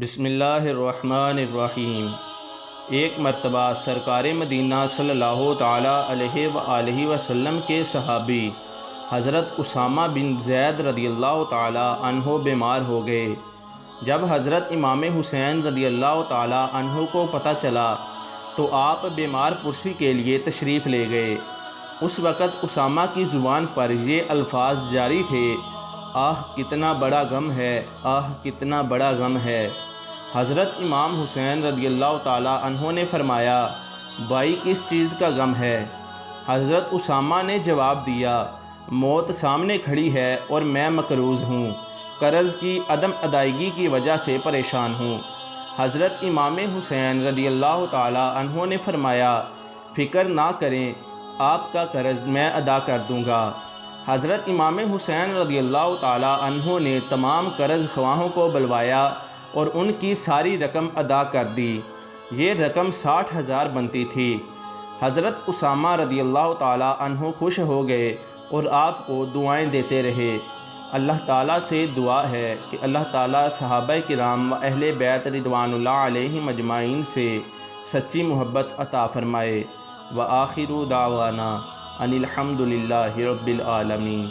بسم اللہ الرحمن الرحیم۔ ایک مرتبہ سرکار مدینہ صلی اللہ تعالیٰ علیہ وآلہ وسلم کے صحابی حضرت اسامہ بن زید رضی اللہ تعالیٰ عنہ بیمار ہو گئے۔ جب حضرت امام حسین رضی اللہ تعالیٰ عنہ کو پتہ چلا تو آپ بیمار پرسی کے لیے تشریف لے گئے۔ اس وقت اسامہ کی زبان پر یہ الفاظ جاری تھے: آہ کتنا بڑا غم ہے، آہ کتنا بڑا غم ہے۔ حضرت امام حسین رضی اللہ تعالیٰ عنہ نے فرمایا: بھائی کس چیز کا غم ہے؟ حضرت اسامہ نے جواب دیا: موت سامنے کھڑی ہے اور میں مقروض ہوں، قرض کی عدم ادائیگی کی وجہ سے پریشان ہوں۔ حضرت امام حسین رضی اللہ تعالیٰ عنہ نے فرمایا: فکر نہ کریں، آپ کا قرض میں ادا کر دوں گا۔ حضرت امام حسین رضی اللہ تعالیٰ عنہ نے تمام قرض خواہوں کو بلوایا اور ان کی ساری رقم ادا کر دی۔ یہ رقم 60,000 بنتی تھی۔ حضرت اسامہ رضی اللہ تعالیٰ عنہ خوش ہو گئے اور آپ کو دعائیں دیتے رہے۔ اللہ تعالیٰ سے دعا ہے کہ اللہ تعالیٰ صحابہ کرام و اہل بیت رضوان اللہ علیہم اجمعین سے سچی محبت عطا فرمائے۔ وآخر دعوانا ان الحمد للہ رب العالمین۔